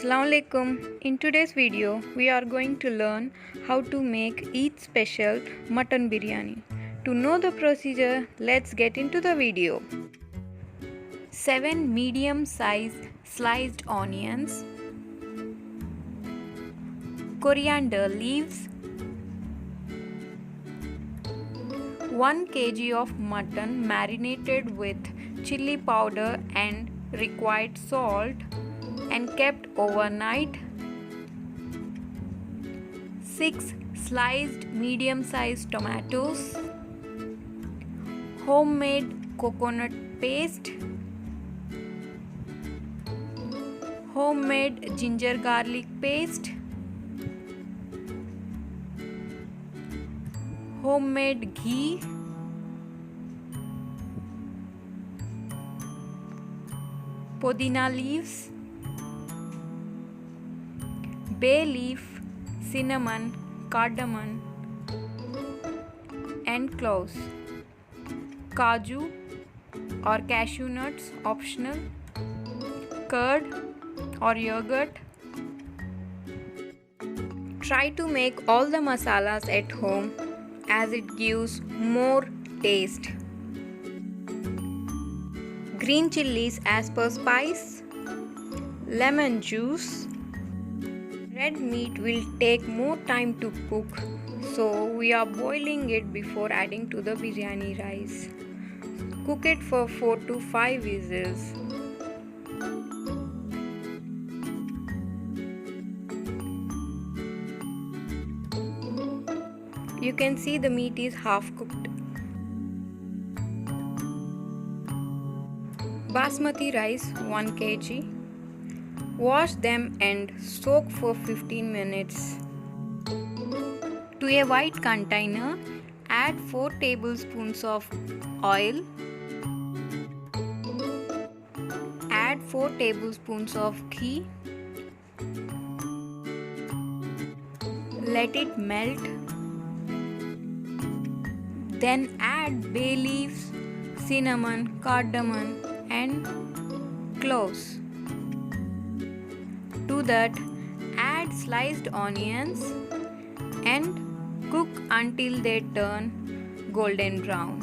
Assalamualaikum. In today's video, we are going to learn how to make Eid special mutton biryani. To know the procedure, let's get into the video. 7 medium-sized sliced onions, coriander leaves, 1 kg of mutton marinated with chili powder and required salt and kept overnight, 6 sliced medium-sized tomatoes, homemade coconut paste, homemade ginger garlic paste, homemade ghee, Pudina leaves, Bayleaf, cinnamon, Cardamon and cloves, Cashew or cashew nuts optional, curd or yogurt. Try to make all the masalas at home as it gives more taste. Green chillies as per spice, lemon juice. Red meat will take more time to cook, so we are boiling it before adding to the biryani rice. Cook it for 4 to 5 whistles. You can see the meat is half cooked. Basmati rice 1 kg. Wash them and soak for 15 minutes. To a white container, add 4 tablespoons of oil. Add 4 tablespoons of ghee. Let it melt. Then add bay leaves, cinnamon, cardamom and cloves. To that, add sliced onions and cook until they turn golden brown.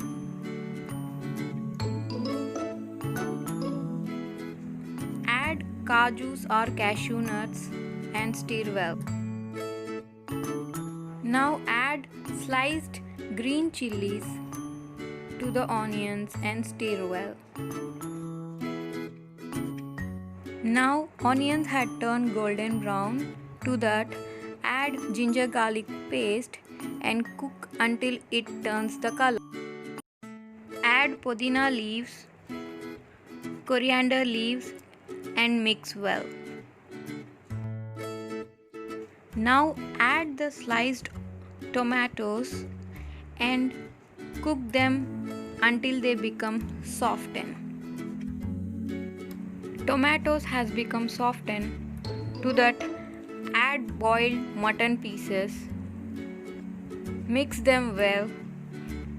Add cashews or cashew nuts and stir well. Now add sliced green chillies to the onions and stir well. Now onions had turned golden brown. To that, add ginger garlic paste and cook until it turns the color. Add Pudina leaves, coriander leaves and mix well. Now add the sliced tomatoes and cook them until they become softened. Tomatoes has become softened. To that, add boiled mutton pieces. Mix them well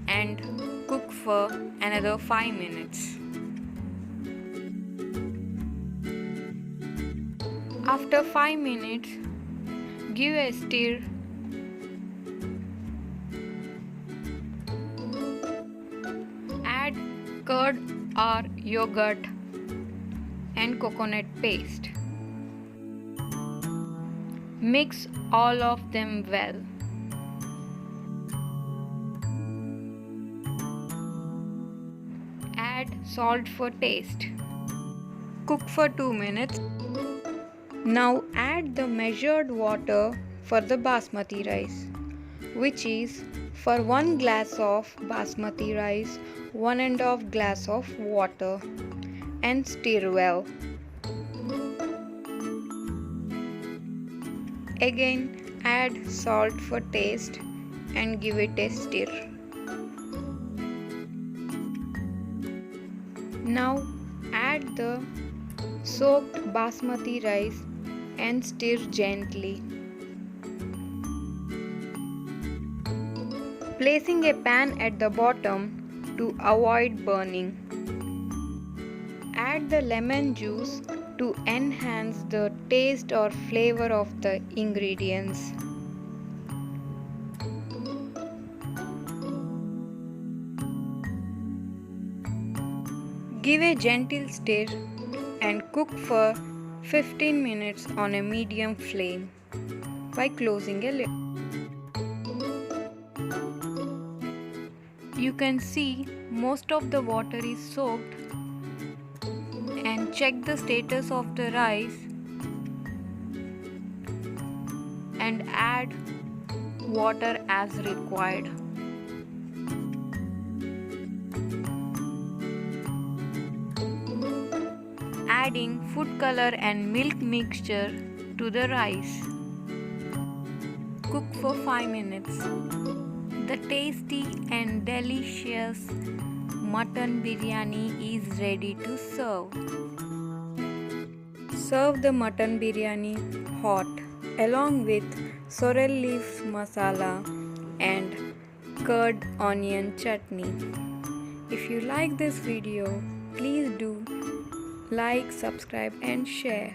and cook for another 5 minutes. After 5 minutes, give a stir. Add curd or yogurt and coconut paste. Mix all of them well. Add salt for taste. Cook for 2 minutes. Now add the measured water for the basmati rice, which is for 1 glass of basmati rice, 1½ glass of water and stir well. Again add salt for taste and give it a stir. Now add the soaked basmati rice and stir gently. Placing a pan at the bottom to avoid burning. Add the lemon juice to enhance the taste or flavor of the ingredients. Give a gentle stir and cook for 15 minutes on a medium flame by closing a lid. You can see most of the water is soaked, and check the status of the rice and add water as required. Adding food color and milk mixture to the rice. Cook for 5 minutes. The tasty and delicious mutton biryani is ready to serve. Serve the mutton biryani hot along with sorrel leaf masala and curd onion chutney. If you like this video, please do like, subscribe and share.